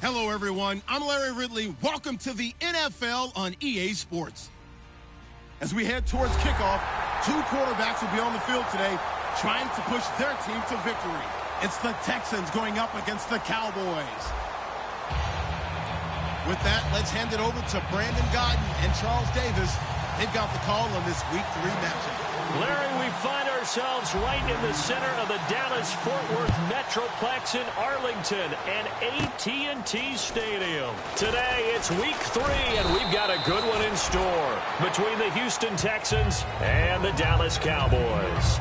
Hello, everyone. I'm Larry Ridley. Welcome to the NFL on EA Sports. As we head towards kickoff, two quarterbacks will be on the field today trying to push their team to victory. It's the Texans going up against the Cowboys. With that, let's hand it over to Brandon Gaudin and Charles Davis. They've got the call on this Week 3 matchup. Larry, we find ourselves right in the center of the Dallas-Fort Worth Metroplex in Arlington and AT&T Stadium. Today, it's Week 3, and we've got a good one in store between the Houston Texans and the Dallas Cowboys.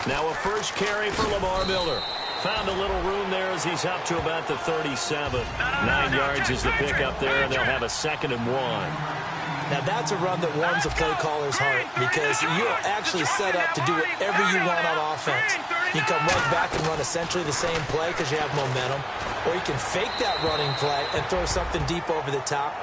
Now a first carry for Lamar Miller. Found a little room there as he's up to about the 37. 9 yards is the pickup there, and they'll have a 2nd and 1. Now that's a run that warms a play caller's heart because you're actually set up to do whatever you want on offense. You can come right back and run essentially the same play because you have momentum, or you can fake that running play and throw something deep over the top,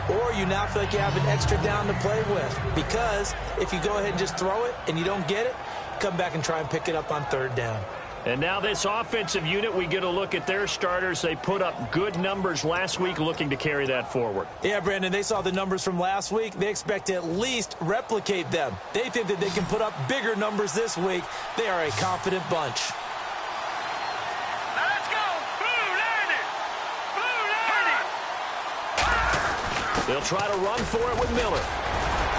or you now feel like you have an extra down to play with because if you go ahead and just throw it and you don't get it, come back and try and pick it up on 3rd down. And now this offensive unit, we get a look at their starters. They put up good numbers last week looking to carry that forward. Yeah, Brandon, they saw the numbers from last week. They expect to at least replicate them. They think that they can put up bigger numbers this week. They are a confident bunch. Let's go! Blue Lightning! Blue Lightning! They'll try to run for it with Miller.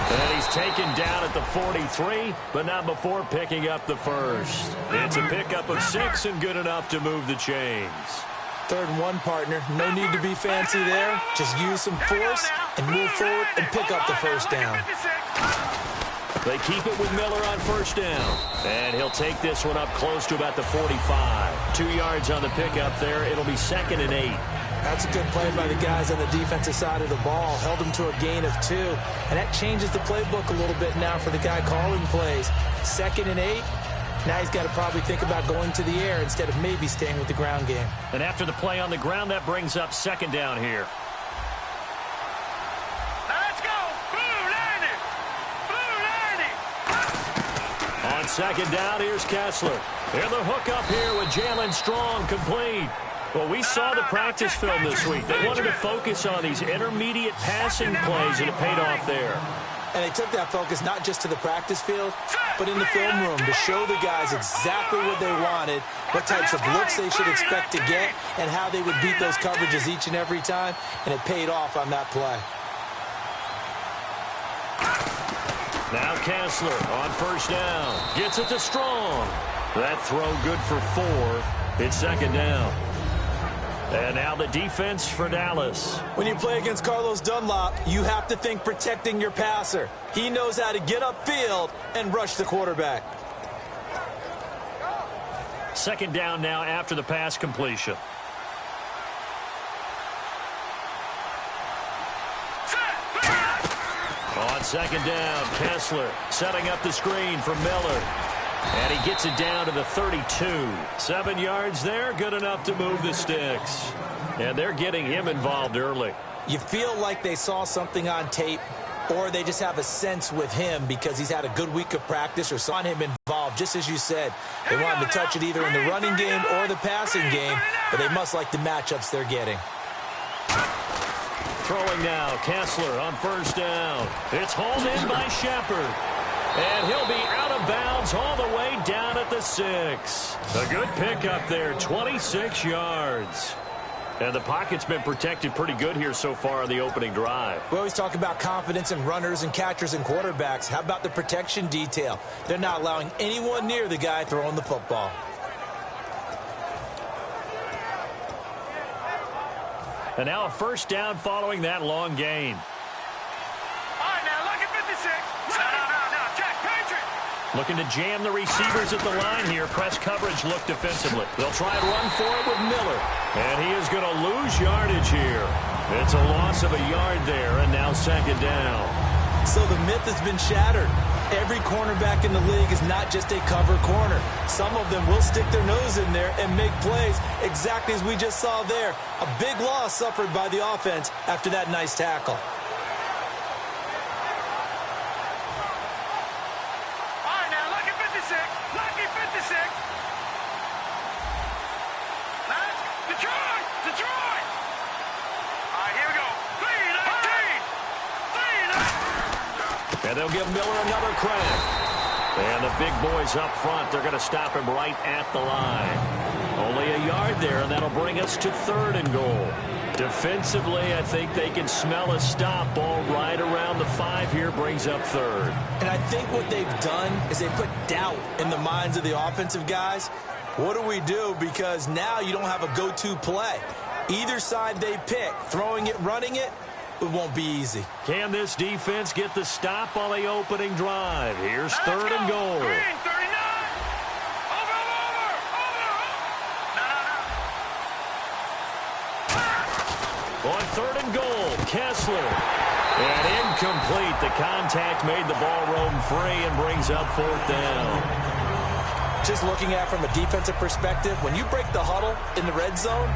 And he's taken down at the 43, but not before picking up the first. It's a pickup of 6 and good enough to move the chains. 3rd and 1, partner. No need to be fancy there. Just use some force and move forward and pick up the first down. They keep it with Miller on 1st down. And he'll take this one up close to about the 45. 2 yards on the pickup there. It'll be 2nd and 8. That's a good play by the guys on the defensive side of the ball. Held them to a gain of 2. And that changes the playbook a little bit now for the guy calling plays. 2nd and 8. Now he's got to probably think about going to the air instead of maybe staying with the ground game. And after the play on the ground, that brings up 2nd down here. Let's go! Blue Lightning! Blue Lightning! On 2nd down, here's Kessler. And the hook up here with Jalen Strong, complete. Well, we saw the practice film this week. They wanted to focus on these intermediate passing plays, and it paid off there. And they took that focus not just to the practice field, but in the film room to show the guys exactly what they wanted, what types of looks they should expect to get, and how they would beat those coverages each and every time, and it paid off on that play. Now Kessler on 1st down. Gets it to Strong. That throw good for 4. It's 2nd down. And now the defense for Dallas. When you play against Carlos Dunlap, you have to think protecting your passer. He knows how to get upfield and rush the quarterback. 2nd down now after the pass completion. On 2nd down, Kessler setting up the screen for Miller. And he gets it down to the 32. 7 yards there, good enough to move the sticks. And they're getting him involved early. You feel like they saw something on tape, or they just have a sense with him because he's had a good week of practice or saw him involved. Just as you said, they want him to touch it either in the running game or the passing game, but they must like the matchups they're getting. Throwing now, Kessler on 1st down. It's hauled in by Shepard. And he'll be out of bounds all the way down at the 6. A good pickup there, 26 yards. And the pocket's been protected pretty good here so far on the opening drive. We always talk about confidence in runners and catchers and quarterbacks. How about the protection detail? They're not allowing anyone near the guy throwing the football. And now a 1st down following that long gain. All right, now look at 56. No, Jack Patrick. Looking to jam the receivers at the line here. Press coverage look defensively. They'll try and run for it with Miller. And he is going to lose yardage here. It's a loss of a yard there, and now second down. So the myth has been shattered. Every cornerback in the league is not just a cover corner. Some of them will stick their nose in there and make plays exactly as we just saw there. A big loss suffered by the offense after that nice tackle. And they'll give Miller another crack. And the big boys up front, they're going to stop him right at the line. Only a yard there, and that'll bring us to 3rd and goal. Defensively, I think they can smell a stop. Ball right around the 5 here, brings up 3rd. And I think what they've done is they put doubt in the minds of the offensive guys. What do we do? Because now you don't have a go-to play. Either side they pick, throwing it, running it, it won't be easy. Can this defense get the stop on the opening drive? Here's 3rd and goal. Green, 39. Over. No. On 3rd and goal, Kessler. And incomplete. The contact made the ball roam free and brings up 4th down. Just looking at it from a defensive perspective, when you break the huddle in the red zone,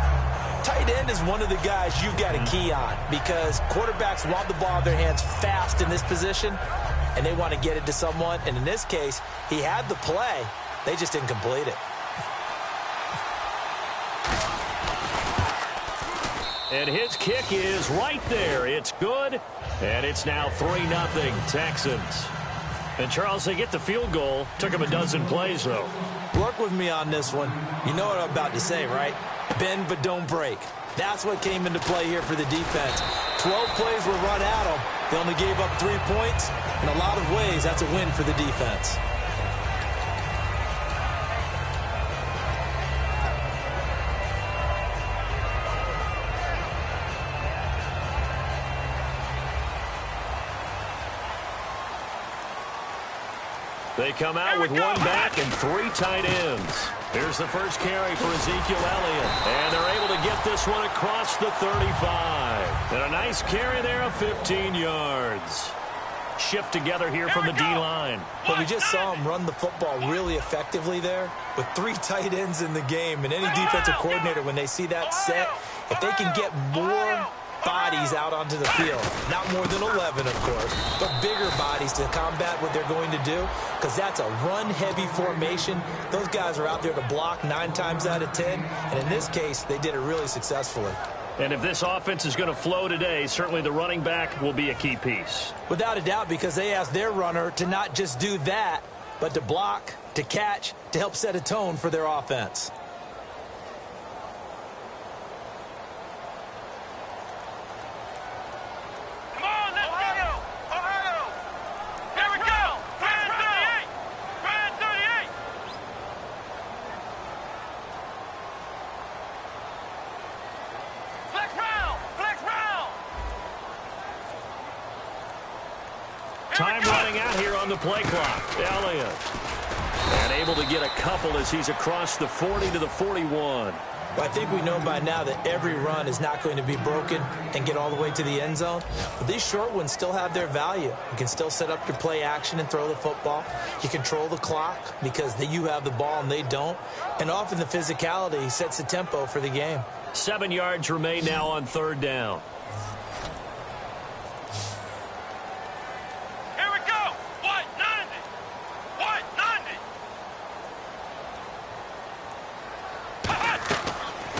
tight end is one of the guys you've got to key on because quarterbacks want the ball in their hands fast in this position, and they want to get it to someone. And in this case, he had the play. They just didn't complete it. And his kick is right there. It's good, and it's now 3-0 Texans. And, Charles, they get the field goal. Took him a dozen plays, though. Work with me on this one. You know what I'm about to say, right? Bend but don't break. That's what came into play here for the defense. 12 plays were run at them. They only gave up 3 points. In a lot of ways, that's a win for the defense. They come out with 1 back and 3 tight ends. Here's the first carry for Ezekiel Elliott. And they're able to get this one across the 35. And a nice carry there of 15 yards. Shift together here from the D-line. But we just saw him run the football really effectively there with 3 tight ends in the game. And any defensive coordinator, when they see that set, if they can get more bodies out onto the field, not more than 11, of course, but bigger bodies to combat what they're going to do, because that's a run-heavy formation. Those guys are out there to block 9 times out of 10, and in this case, they did it really successfully. And if this offense is going to flow today, certainly the running back will be a key piece. Without a doubt, because they asked their runner to not just do that, but to block, to catch, to help set a tone for their offense. Time running out here on the play clock. Elliott. And able to get a couple as he's across the 40 to the 41. Well, I think we know by now that every run is not going to be broken and get all the way to the end zone. But these short ones still have their value. You can still set up your play action and throw the football. You control the clock because you have the ball and they don't. And often the physicality sets the tempo for the game. 7 yards remain now on 3rd down.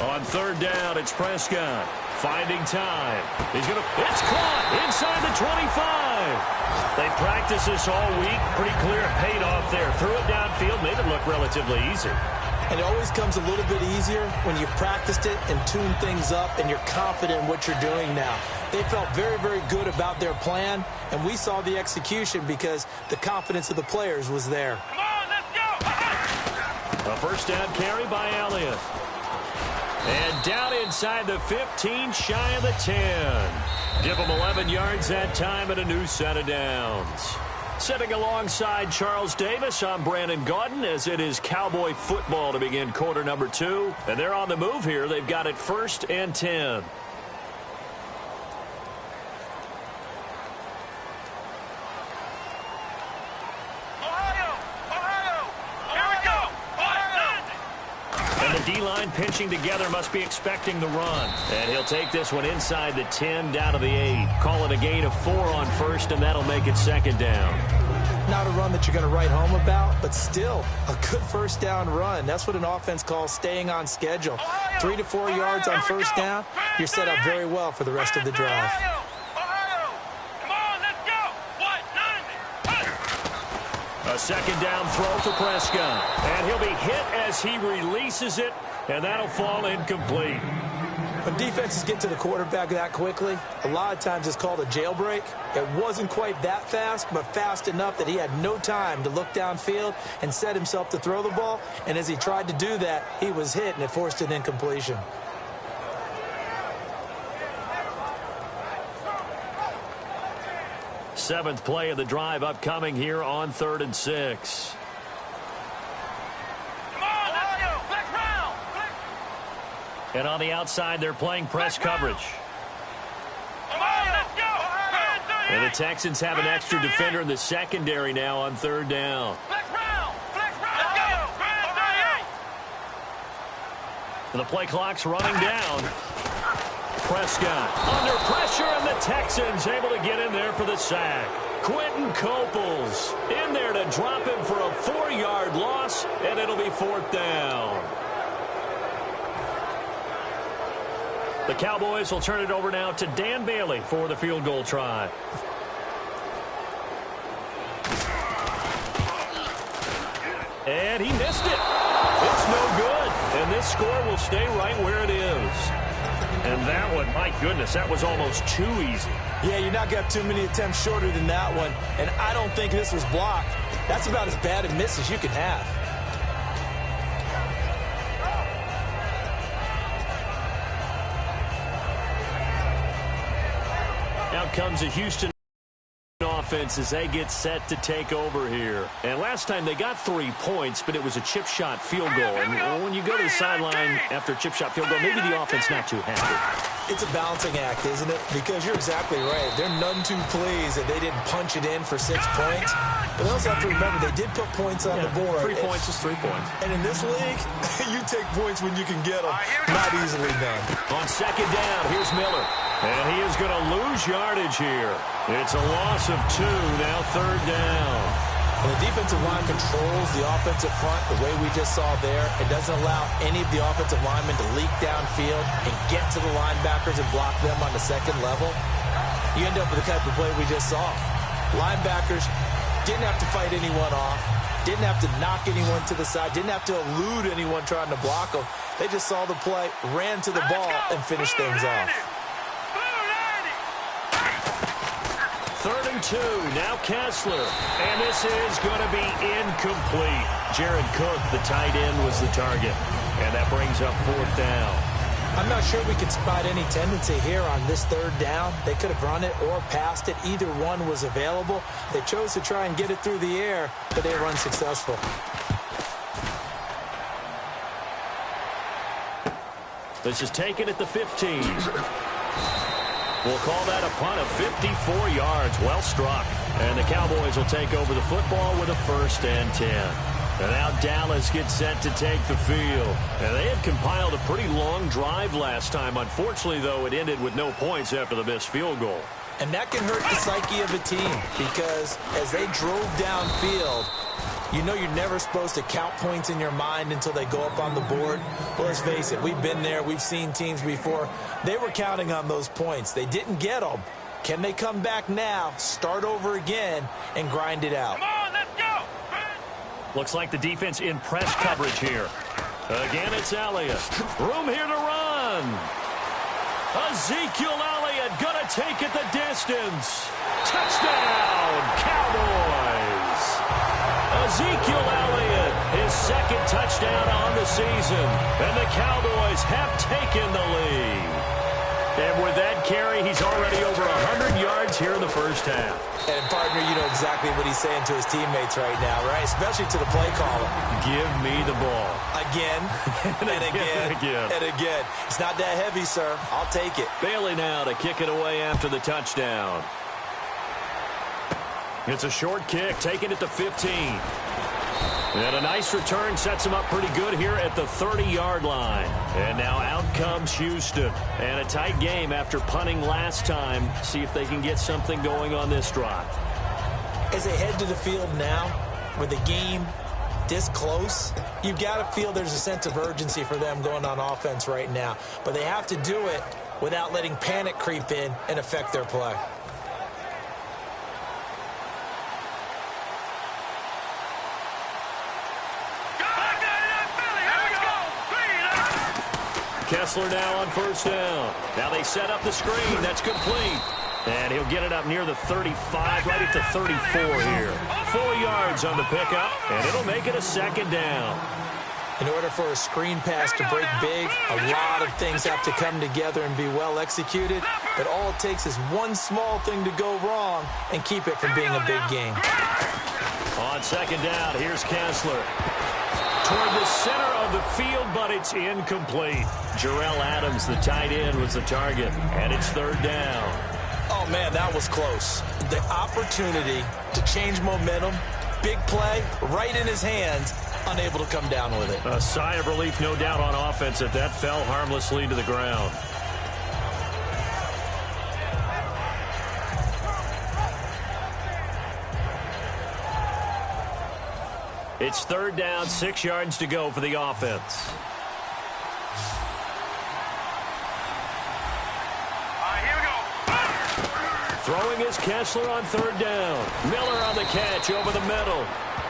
On 3rd down, it's Prescott. Finding time. It's caught inside the 25. They practiced this all week. Pretty clear it paid off there. Threw it downfield, made it look relatively easy. And it always comes a little bit easier when you've practiced it and tuned things up and you're confident in what you're doing now. They felt very, very good about their plan, and we saw the execution because the confidence of the players was there. Come on, let's go! A first down carry by Elliott. And down inside the 15, shy of the 10. Give them 11 yards that time and a new set of downs. Sitting alongside Charles Davis, I'm Brandon Gaudin, as it is Cowboy football to begin quarter number 2. And they're on the move here. They've got it 1st and 10. D-line pinching together, must be expecting the run. And he'll take this one inside the 10, down to the 8. Call it a gain of 4 on 1st, and that'll make it 2nd down. Not a run that you're going to write home about, but still a good 1st down run. That's what an offense calls staying on schedule. 3 to 4 yards on 1st down, you're set up very well for the rest of the drive. A 2nd down throw for Prescott. And he'll be hit as he releases it, and that'll fall incomplete. When defenses get to the quarterback that quickly, a lot of times it's called a jailbreak. It wasn't quite that fast, but fast enough that he had no time to look downfield and set himself to throw the ball. And as he tried to do that, he was hit, and it forced an incompletion. Seventh play of the drive upcoming here on 3rd and 6. And on the outside, they're playing press coverage. And the Texans have an extra defender in the secondary now on 3rd down. And the play clock's running down. Prescott under pressure, and the Texans able to get in there for the sack. Quentin Coples in there to drop him for a 4-yard loss, and it'll be 4th down. The Cowboys will turn it over now to Dan Bailey for the field goal try. And he missed it. It's no good. And this score will stay right where it is. And that one, my goodness, that was almost too easy. Yeah, you're not going to have too many attempts shorter than that one. And I don't think this was blocked. That's about as bad a miss as you can have. Now comes a Houston offense as they get set to take over here. And last time they got 3 points, but it was a chip shot field goal. And when you go to the sideline after a chip shot field goal, maybe the offense not too happy. It's a balancing act, isn't it? Because you're exactly right. They're none too pleased that they didn't punch it in for 6 points. But they also have to remember they did put points on the board. 3 points is 3 points. And in this league, you take points when you can get them. Not easily done. On 2nd down, here's Miller. And he is going to lose yardage here. It's a loss of 2, now 3rd down. When the defensive line controls the offensive front the way we just saw there, it doesn't allow any of the offensive linemen to leak downfield and get to the linebackers and block them on the 2nd level. You end up with the type of play we just saw. Linebackers didn't have to fight anyone off, didn't have to knock anyone to the side, didn't have to elude anyone trying to block them. They just saw the play, ran to the ball, and finished things off. 3rd and 2, now Kessler. And this is going to be incomplete. Jared Cook, the tight end, was the target. And that brings up 4th down. I'm not sure we can spot any tendency here on this 3rd down. They could have run it or passed it. Either one was available. They chose to try and get it through the air, but they were unsuccessful. This is taken at the 15. We'll call that a punt of 54 yards. Well struck. And the Cowboys will take over the football with a 1st and 10. And now Dallas gets set to take the field. And they had compiled a pretty long drive last time. Unfortunately, though, it ended with no points after the missed field goal. And that can hurt the psyche of a team because as they drove downfield, you know you're never supposed to count points in your mind until they go up on the board. Well, let's face it, we've been there. We've seen teams before. They were counting on those points. They didn't get them. Can they come back now, start over again, and grind it out? Come on, let's go! Looks like the defense in press coverage here. Again, it's Elliott. Room here to run. Ezekiel Elliott gonna take it the distance. Touchdown, Cowboys. Ezekiel Elliott, his 2nd touchdown on the season. And the Cowboys have taken the lead. And with that carry, he's already over 100 yards here in the first half. And, partner, you know exactly what he's saying to his teammates right now, right? Especially to the play caller. Give me the ball. Again, and again, and again. It's not that heavy, sir. I'll take it. Bailey now to kick it away after the touchdown. It's a short kick, taking it to 15. And a nice return sets him up pretty good here at the 30-yard line. And now out comes Houston. And a tight game after punting last time. See if they can get something going on this drive. As they head to the field now, with the game this close, you've got to feel there's a sense of urgency for them going on offense right now. But they have to do it without letting panic creep in and affect their play. Kessler now on first down. Now they set up the screen. That's complete. And he'll get it up near the 35, right at the 34 here. 4 yards on the pickup, and it'll make it a second down. In order for a screen pass to break big, a lot of things have to come together and be well executed. But all it takes is one small thing to go wrong and keep it from being a big game. On second down, here's Kessler. Toward the center of the field, but it's incomplete. Jarrell Adams, the tight end, was the target, and it's third down. Oh, man, that was close. The opportunity to change momentum, big play, right in his hands, unable to come down with it. A sigh of relief, no doubt, on offense that fell harmlessly to the ground. It's third down, 6 yards to go for the offense. Here we go. Throwing is Kessler on third down. Miller on the catch over the middle.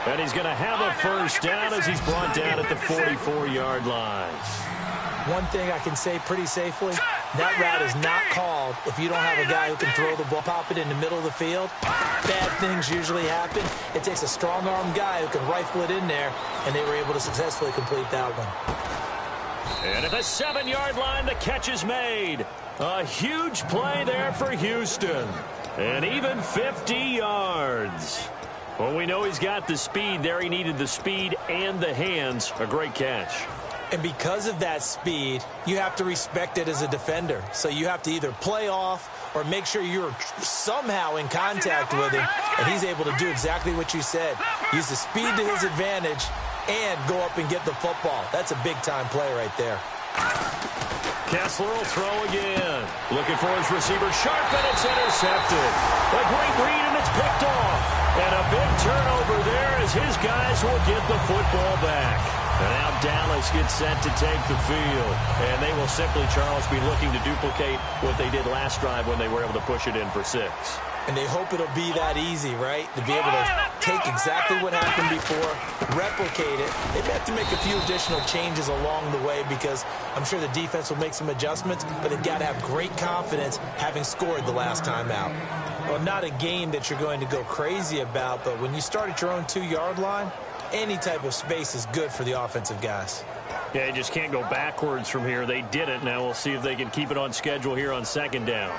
And he's going to have a first down as he's brought down at the 44-yard line. One thing I can say pretty safely, that route is not called if you don't have a guy who can throw the ball, pop it in the middle of the field. Bad things usually happen. It takes a strong-arm guy who can rifle it in there, and they were able to successfully complete that one. And at the 7-yard line, the catch is made. A huge play there for Houston. And even 50 yards. Well, we know he's got the speed there. He needed the speed and the hands. A great catch. And because of that speed, you have to respect it as a defender. So you have to either play off or make sure you're somehow in contact with him. And he's able to do exactly what you said. Use the speed to his advantage and go up and get the football. That's a big-time play right there. Kessler will throw again. Looking for his receiver. Sharp, and it's intercepted. A great read, and it's picked off. And a big turnover there as his guys will get the football back. And now Dallas gets set to take the field. And they will simply, Charles, be looking to duplicate what they did last drive when they were able to push it in for 6. And they hope it'll be that easy, right? To be able to take exactly what happened before, replicate it. They may have to make a few additional changes along the way because I'm sure the defense will make some adjustments, but they've got to have great confidence having scored the last time out. Well, not a game that you're going to go crazy about, but when you start at your own 2-yard line, any type of space is good for the offensive guys. Yeah, you just can't go backwards from here. They did it. Now we'll see if they can keep it on schedule here on second down.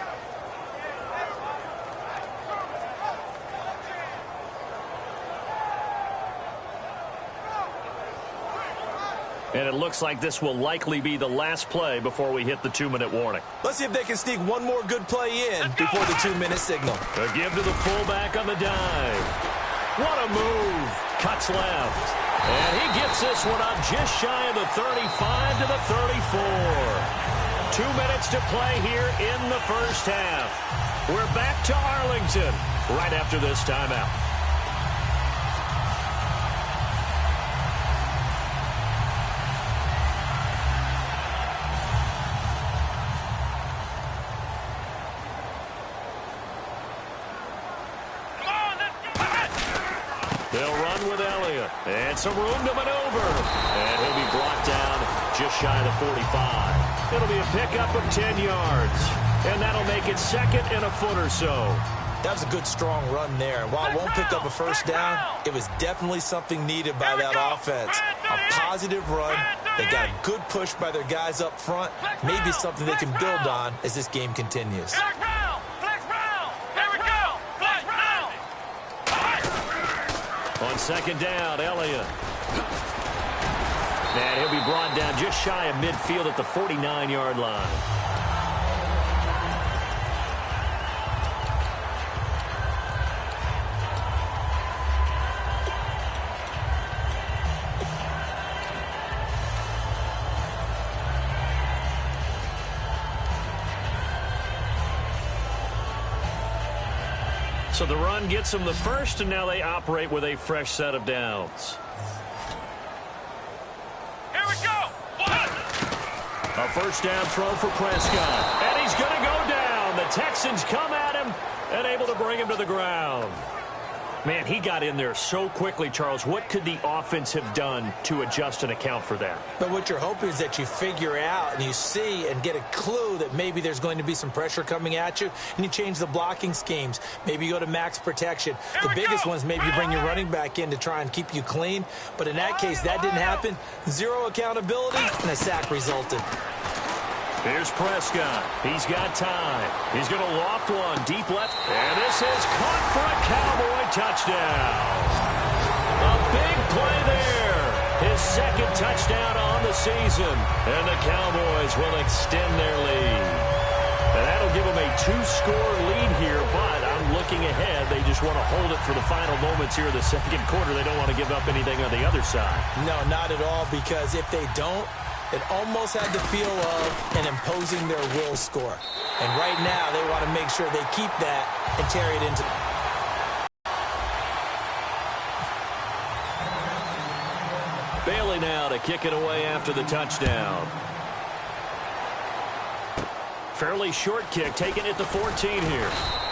And it looks like this will likely be the last play before we hit the 2-minute warning. Let's see if they can sneak one more good play in before the 2-minute signal. A give to the fullback on the dive. What a move. Cuts left. And he gets this one up just shy of the 35 to the 34. 2 minutes to play here in the first half. We're back to Arlington right after this timeout. They'll run with Elliott. And some room to maneuver. And he'll be brought down just shy of the 45. It'll be a pickup of 10 yards. And that'll make it second and a foot or so. That was a good, strong run there. And while it won't pick up a first down, it was definitely something needed by that offense. A positive run. They got a good push by their guys up front. Maybe something they can build on as this game continues. Flex round. Here we go. Flex round. On second down, Elliott. And he'll be brought down just shy of midfield at the 49-yard line. So the run gets them the first, and now they operate with a fresh set of downs. Here we go. A first down throw for Prescott. And he's going to go down. The Texans come at him and able to bring him to the ground. Man, he got in there so quickly, Charles. What could the offense have done to adjust and account for that? But what you're hoping is that you figure out and you see and get a clue that maybe there's going to be some pressure coming at you, and you change the blocking schemes. Maybe you go to max protection. The biggest one is maybe you bring your running back in to try and keep you clean. But in that case, that didn't happen. Zero accountability, and a sack resulted. Here's Prescott. He's got time. He's going to loft one deep left. And this is caught for a Cowboy touchdown. A big play there. His second touchdown on the season. And the Cowboys will extend their lead. And that'll give them a 2-score lead here, but I'm looking ahead. They just want to hold it for the final moments here of the second quarter. They don't want to give up anything on the other side. No, not at all, because if they don't, it almost had the feel of an imposing their will score. And right now, they want to make sure they keep that and carry it into... Bailey now to kick it away after the touchdown. Fairly short kick, taking it to 14 here.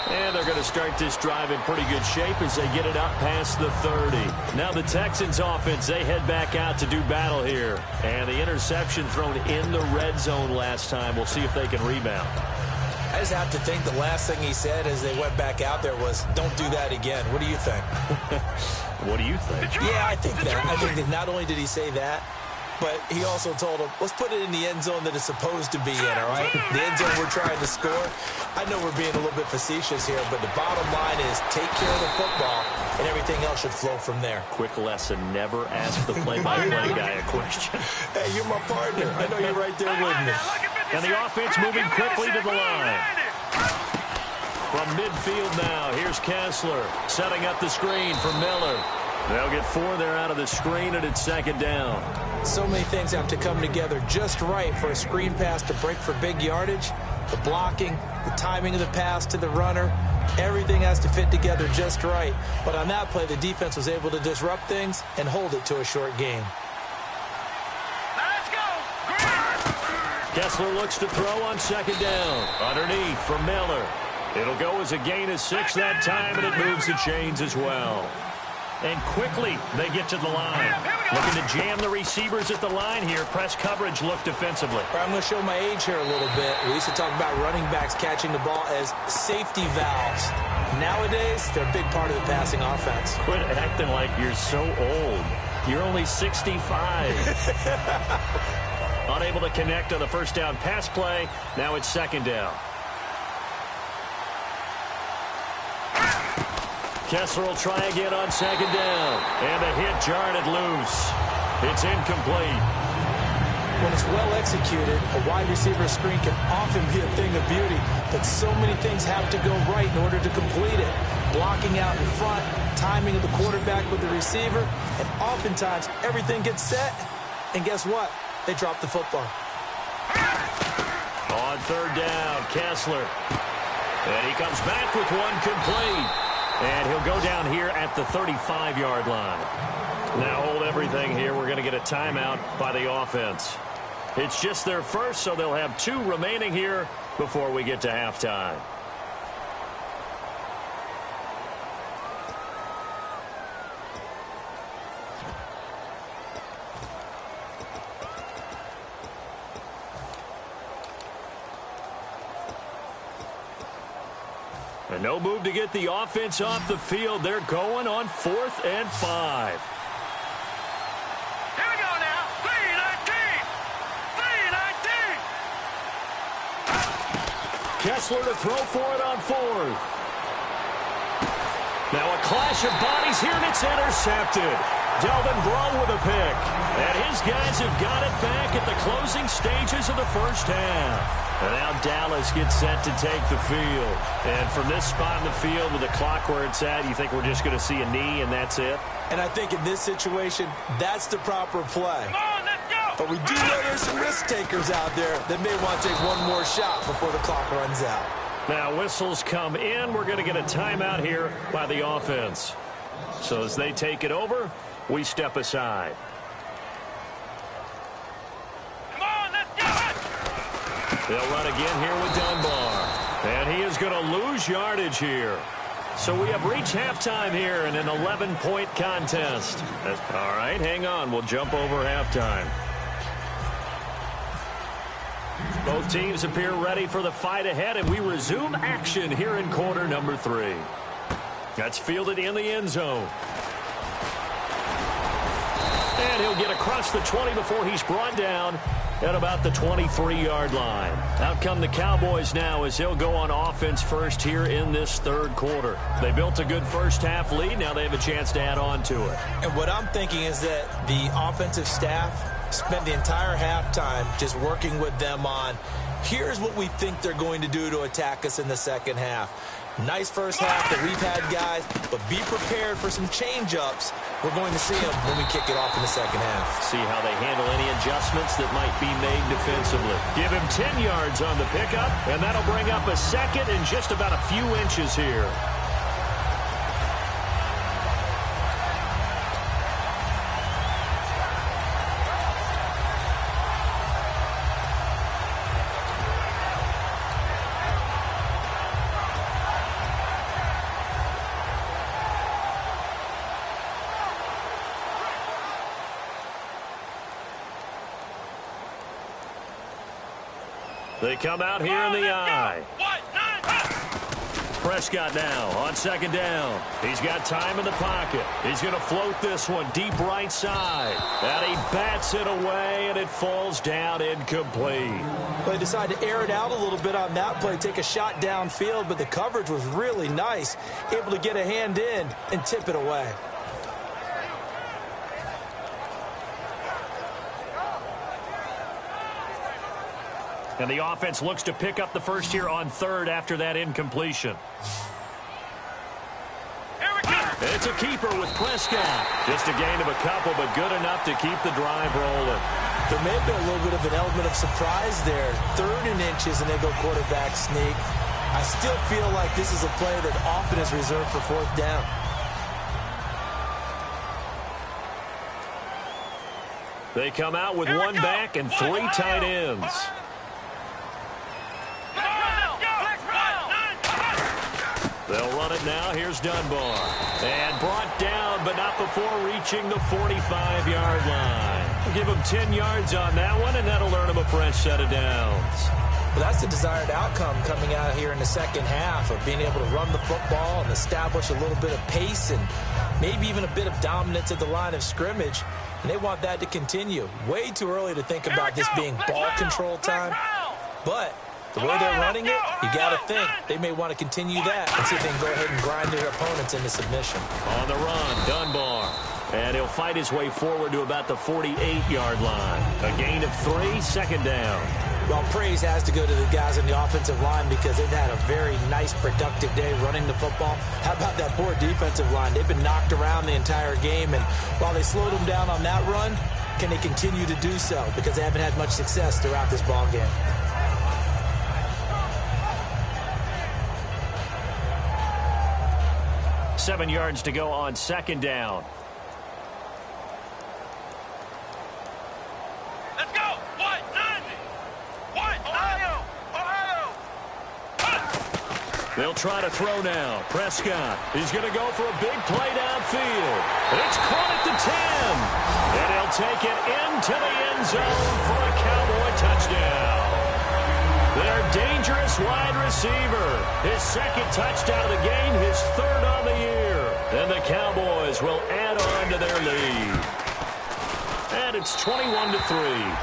And they're going to start this drive in pretty good shape as they get it up past the 30. Now the Texans offense, they head back out to do battle here. And the interception thrown in the red zone last time. We'll see if they can rebound. I just have to think the last thing he said as they went back out there was, don't do that again. What do you think? What do you think? Yeah, I think that. I think that not only did he say that, but he also told him, let's put it in the end zone that it's supposed to be in, all right? The end zone we're trying to score. I know we're being a little bit facetious here, but the bottom line is take care of the football, and everything else should flow from there. Quick lesson, never ask the play-by-play guy a question. Hey, you're my partner. I know you're right there with me. And the offense moving quickly to the line. From midfield now, here's Kessler setting up the screen for Miller. They'll get 4 there out of the screen, and it's second down. So many things have to come together just right for a screen pass to break for big yardage. The blocking, the timing of the pass to the runner, everything has to fit together just right. But on that play, the defense was able to disrupt things and hold it to a short game. Let's go. Kessler looks to throw on second down. Underneath for Miller. It'll go as a gain of 6 that time, and it moves the chains as well. And quickly, they get to the line. Looking to jam the receivers at the line here. Press coverage look defensively. I'm going to show my age here a little bit. We used to talk about running backs catching the ball as safety valves. Nowadays, they're a big part of the passing offense. Quit acting like you're so old. You're only 65. Unable to connect on the first down pass play. Now it's second down. Kessler will try again on second down. And a hit jarred it loose. It's incomplete. When it's well executed, a wide receiver screen can often be a thing of beauty. But so many things have to go right in order to complete it. Blocking out in front, timing of the quarterback with the receiver, and oftentimes everything gets set. And guess what? They drop the football. On third down, Kessler. And he comes back with one complete. And he'll go down here at the 35-yard line. Now hold everything here. We're going to get a timeout by the offense. It's just their first, so they'll have 2 remaining here before we get to halftime. And no move to get the offense off the field. They're going on 4th and 5. Here we go now. Kessler to throw for it on fourth. Now a clash of bodies here, and it's intercepted. Delvin Breaux with a pick. And his guys have got it back at the closing stages of the first half. And now Dallas gets set to take the field. And from this spot in the field with the clock where it's at, you think we're just going to see a knee and that's it? And I think in this situation, that's the proper play. Come on, let's go. But we do know there's some risk takers out there that may want to take one more shot before the clock runs out. Now whistles come in. We're going to get a timeout here by the offense. So as they take it over, we step aside. Come on, let's do it. They'll run again here with Dunbar. And he is going to lose yardage here. So we have reached halftime here in an 11-point contest. All right, hang on. We'll jump over halftime. Both teams appear ready for the fight ahead, and we resume action here in quarter number 3. That's fielded in the end zone. And he'll get across the 20 before he's brought down at about the 23-yard line. Out come the Cowboys now as they'll go on offense first here in this third quarter. They built a good first-half lead. Now they have a chance to add on to it. And what I'm thinking is that the offensive staff spent the entire halftime just working with them on, here's what we think they're going to do to attack us in the second half. Nice first half that we've had, guys, but be prepared for some change-ups. We're going to see them when we kick it off in the second half. See how they handle any adjustments that might be made defensively. Give him 10 yards on the pickup, and that'll bring up a second and just about a few inches here. They come out here in the eye. Prescott now on second down. He's got time in the pocket. He's going to float this one deep right side. And he bats it away, and it falls down incomplete. They decided to air it out a little bit on that play, take a shot downfield, but the coverage was really nice. Able to get a hand in and tip it away. And the offense looks to pick up the first here on third after that incompletion. Here we go. It's a keeper with Prescott. Just a gain of a couple, but good enough to keep the drive rolling. There may have been a little bit of an element of surprise there. 3rd and inches, and they go quarterback sneak. I still feel like this is a play that often is reserved for 4th down. They come out with one back and 3 tight ends. They'll run it now. Here's Dunbar. And brought down, but not before reaching the 45-yard line. We'll give him 10 yards on that one, and that'll earn him a fresh set of downs. Well, that's the desired outcome coming out here in the second half of being able to run the football and establish a little bit of pace and maybe even a bit of dominance at the line of scrimmage. And they want that to continue. Way too early to think about this being ball control time. But the way they're running it, you got to think they may want to continue that and see if they can go ahead and grind their opponents into submission. On the run, Dunbar. And he'll fight his way forward to about the 48-yard line. A gain of 3, 2nd down. Well, praise has to go to the guys on the offensive line because they've had a very nice, productive day running the football. How about that poor defensive line? They've been knocked around the entire game, and while they slowed them down on that run, can they continue to do so? Because they haven't had much success throughout this ball game. Seven yards to go on 2nd down. Let's go. Ohio. They'll try to throw now. Prescott. He's going to go for a big play downfield. It's caught at the 10. And he'll take it into the end zone for a Cowboy touchdown. Their dangerous wide receiver. His 2nd touchdown of the game, his 3rd on the year. And the Cowboys will add on to their lead. And it's 21-3.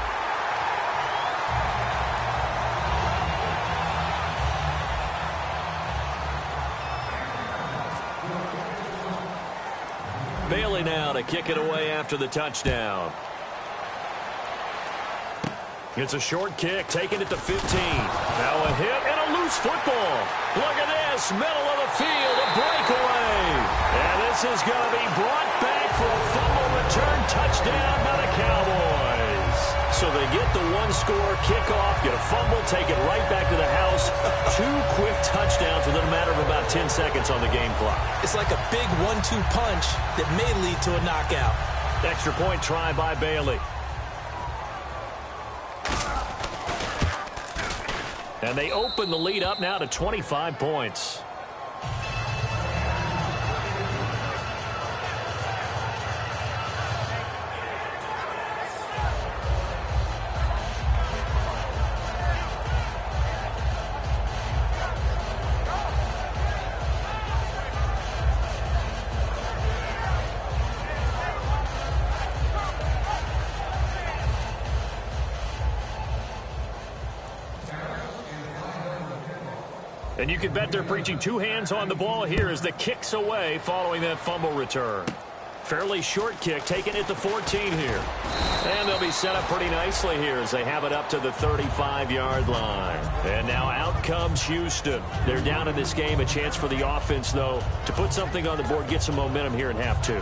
to kick it away after the touchdown. It's a short kick, taking it to 15. Now a hit and a loose football. Look at this, middle of the field, a breakaway. And this is going to be brought back for a fumble return touchdown by the Cowboys. So they get the one-score kickoff, get a fumble, take it right back to the house. 2 quick touchdowns within a matter of about 10 seconds on the game clock. It's like a big 1-2 punch that may lead to a knockout. Extra point try by Bailey. And they open the lead up now to 25 points. And you can bet they're preaching 2 hands on the ball here as the kick's away following that fumble return. Fairly short kick, taking it to 14 here. And they'll be set up pretty nicely here as they have it up to the 35-yard line. And now out comes Houston. They're down in this game. A chance for the offense, though, to put something on the board, get some momentum here in half 2.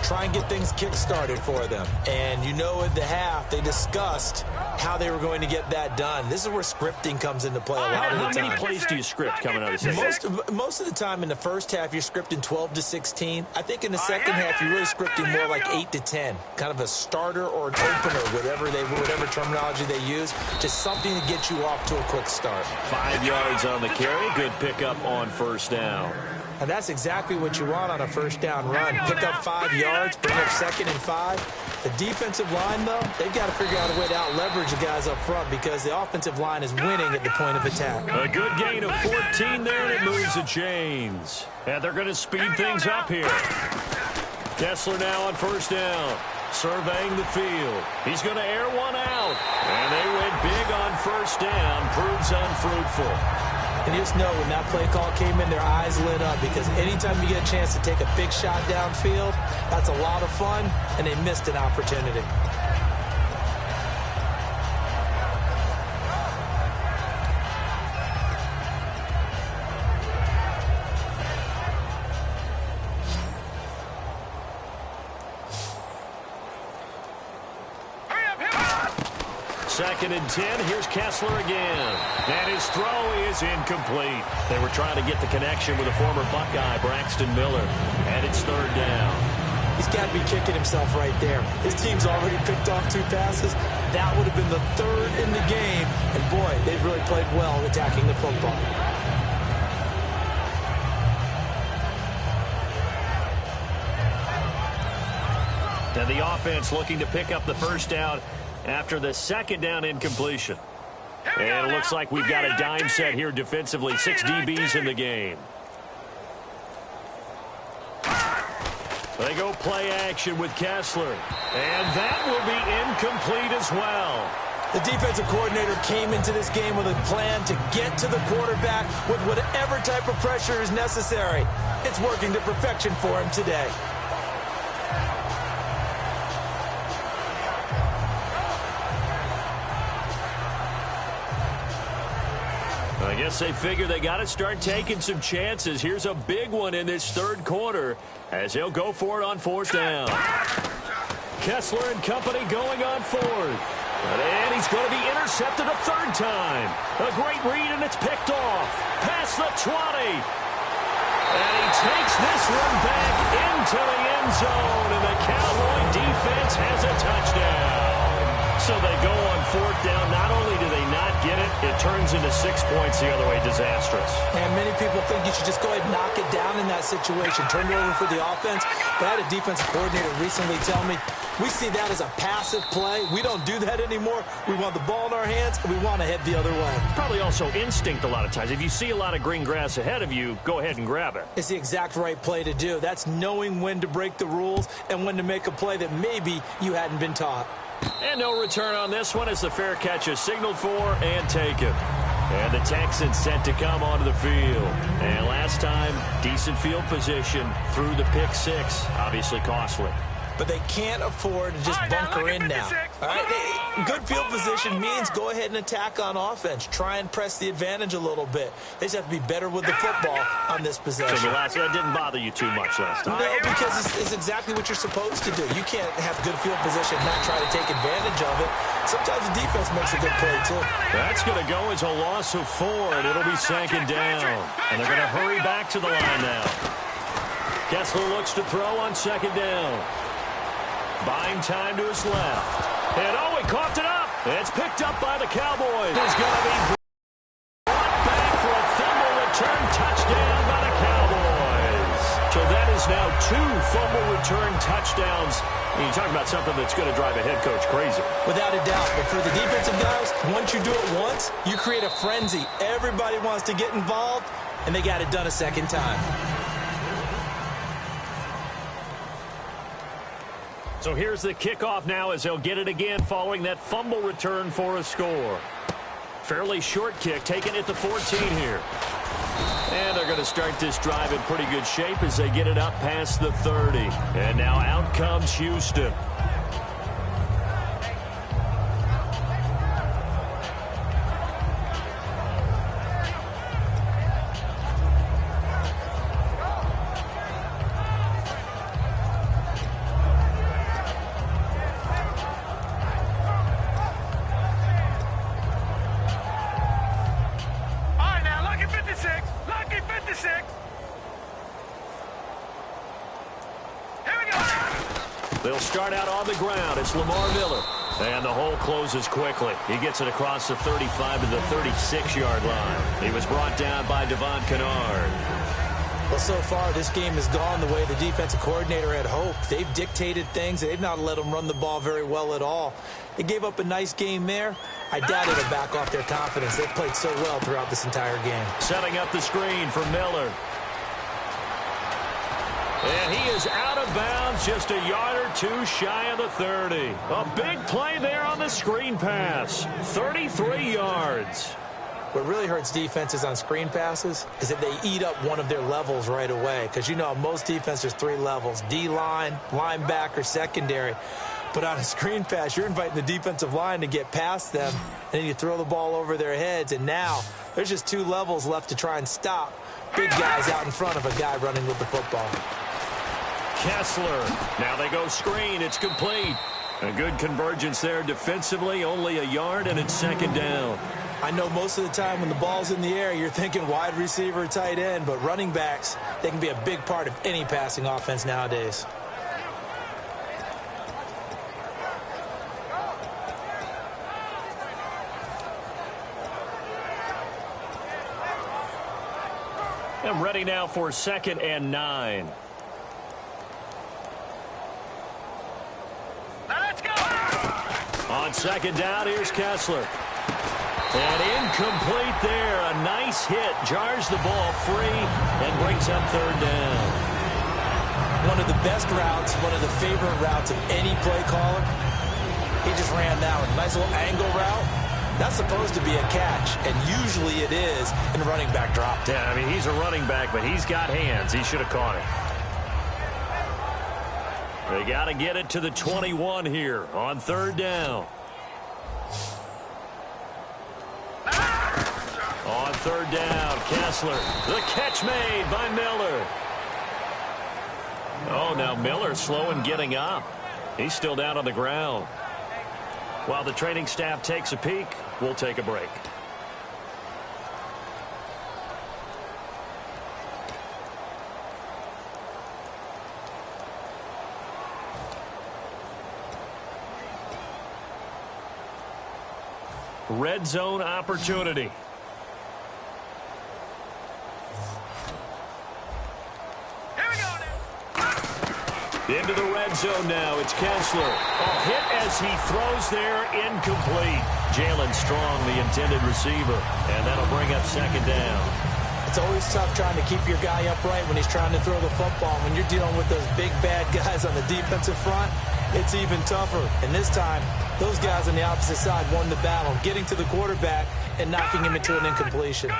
Try and get things kick-started for them. And you know at the half, they discussed how they were going to get that done. This is where scripting comes into play a lot of the time. How many plays do you script coming out of the second? Most of the time in the first half, you're scripting 12 to 16. I think in the second half, you're really scripting more like 8 to 10. Kind of a starter or an opener, whatever terminology they use. Just something to get you off to a quick start. 5 yards on the carry. Good pickup on first down. And that's exactly what you want on a first down run. Pick up 5 yards, bring up 2nd and 5. The defensive line, though, they've got to figure out a way to out-leverage the guys up front because the offensive line is winning at the point of attack. A good gain of 14 there, and it moves the chains. And they're going to speed things up here. Kessler now on first down, surveying the field. He's going to air one out. And they went big on first down. Proves unfruitful. And you just know when that play call came in, their eyes lit up because anytime you get a chance to take a big shot downfield, that's a lot of fun, and they missed an opportunity. Second and 10. Here's Kessler again. And his throw is incomplete. They were trying to get the connection with a former Buckeye, Braxton Miller. And it's 3rd down. He's got to be kicking himself right there. His team's already picked off 2 passes. That would have been the 3rd in the game. And, boy, they've really played well attacking the football. And the offense looking to pick up the first down after the 2nd down incompletion. And it looks like we've got a dime set here defensively. 6 DBs in the game. They go play action with Kessler. And that will be incomplete as well. The defensive coordinator came into this game with a plan to get to the quarterback with whatever type of pressure is necessary. It's working to perfection for him today. I guess they figure they got to start taking some chances. Here's a big one in this 3rd quarter as he'll go for it on 4th down. Kessler and company going on 4th. And he's going to be intercepted a 3rd time. A great read, and it's picked off. Past the 20. And he takes this one back into the end zone, and the Cowboy defense has a touchdown. So they go on 4th down. Not only do they not get it, it turns into 6 points the other way. Disastrous. And many people think you should just go ahead and knock it down in that situation. Turn it over for the offense. But I had a defensive coordinator recently tell me, we see that as a passive play. We don't do that anymore. We want the ball in our hands, and we want to head the other way. Probably also instinct a lot of times. If you see a lot of green grass ahead of you, go ahead and grab it. It's the exact right play to do. That's knowing when to break the rules and when to make a play that maybe you hadn't been taught. And no return on this one as the fair catch is signaled for and taken. And the Texans set to come onto the field. And last time, decent field position through the pick 6. Obviously costly. but they can't afford to just bunker in now. All right, good field position means go ahead and attack on offense. Try and press the advantage a little bit. They just have to be better with the football on this possession. So that didn't bother you too much last time. No, because it's exactly what you're supposed to do. You can't have good field position and not try to take advantage of it. Sometimes the defense makes a good play, too. That's going to go as a loss of 4, and it'll be 2nd down. And they're going to hurry back to the line now. Kessler looks to throw on 2nd down. Buying time to his left. And, he coughed it up. It's picked up by the Cowboys. There's going to be brought back for a fumble return touchdown by the Cowboys. So that is now 2 fumble return touchdowns. And you talk about something that's going to drive a head coach crazy. Without a doubt. But for the defensive guys, once you do it once, you create a frenzy. Everybody wants to get involved, and they got it done a second time. So here's the kickoff now as they'll get it again following that fumble return for a score. Fairly short kick taken at the 14 here. And they're going to start this drive in pretty good shape as they get it up past the 30. And now out comes Houston. They'll start out on the ground. It's Lamar Miller. And the hole closes quickly. He gets it across the 35 to the 36-yard line. He was brought down by Devon Kennard. Well, so far, this game has gone the way the defensive coordinator had hoped. They've dictated things. They've not let them run the ball very well at all. They gave up a nice game there. I doubt it'll back off their confidence. They've played so well throughout this entire game. Setting up the screen for Miller. And he is out of bounds, just a yard or 2 shy of the 30. A big play there on the screen pass. 33 yards. What really hurts defenses on screen passes is that they eat up one of their levels right away. Because, you know, most defense, there's 3 levels. D-line, linebacker, secondary. But on a screen pass, you're inviting the defensive line to get past them. And then you throw the ball over their heads. And now there's just 2 levels left to try and stop big guys out in front of a guy running with the football. Kessler. Now they go screen. It's complete. A good convergence there defensively. Only a yard, and it's 2nd down. I know most of the time when the ball's in the air, you're thinking wide receiver, tight end, but running backs, they can be a big part of any passing offense nowadays. I'm ready now for 2nd and 9. Let's go! On 2nd down, here's Kessler. And incomplete there. A nice hit. Jars the ball free and brings up 3rd down. One of the best routes, one of the favorite routes of any play caller. He just ran that one. Nice little angle route. That's supposed to be a catch, and usually it is in running back drop. Yeah, I mean, he's a running back, but he's got hands. He should have caught it. They got to get it to the 21 here on 3rd down. On 3rd down, Kessler. The catch made by Miller. Oh, now Miller slow in getting up. He's still down on the ground. While the training staff takes a peek, we'll take a break. Red zone opportunity. Into the red zone now. It's Kessler. A hit as he throws there. Incomplete. Jalen Strong, the intended receiver. And that'll bring up 2nd down. It's always tough trying to keep your guy upright when he's trying to throw the football. When you're dealing with those big, bad guys on the defensive front, it's even tougher. And this time, those guys on the opposite side won the battle, getting to the quarterback and knocking him into an incompletion.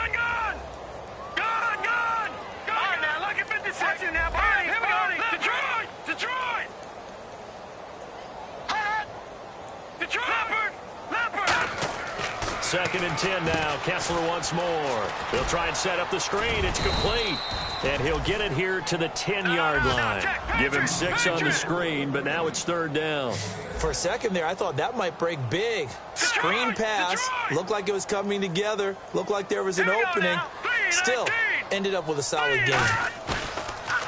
2nd and 10 now. Kessler once more. He'll try and set up the screen. It's complete. And he'll get it here to the 10-yard line. Give him 6 on the screen, but now it's 3rd down. For a second there, I thought that might break big. Screen pass. Looked like it was coming together. Looked like there was an opening. Still, ended up with a solid game.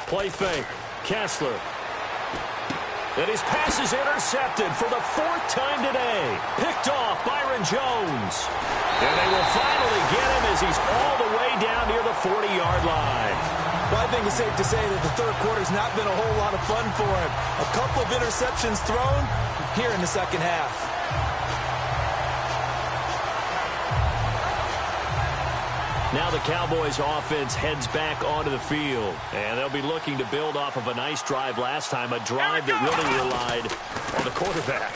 Play fake. Kessler. And his pass is intercepted for the 4th time today. Picked off Byron Jones. And they will finally get him as he's all the way down near the 40-yard line. Well, I think it's safe to say that the third quarter's not been a whole lot of fun for him. A couple of interceptions thrown here in the second half. Now the Cowboys offense heads back onto the field, and they'll be looking to build off of a nice drive last time, a drive that really relied on the quarterback.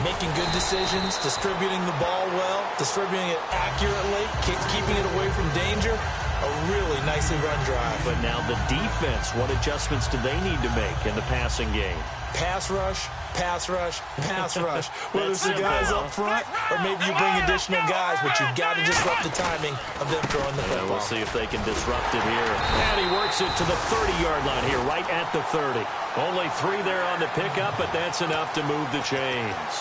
Making good decisions, distributing the ball well, distributing it accurately, keeping it away from danger. A really nicely run drive. But now the defense, what adjustments do they need to make in the passing game? Pass rush, pass rush, pass rush. Whether it's the guys up front or maybe you bring additional guys, but you've got to disrupt the timing of them throwing the football. And we'll see if they can disrupt it here. And he works it to the 30-yard line here, right at the 30. Only 3 there on the pickup, but that's enough to move the chains.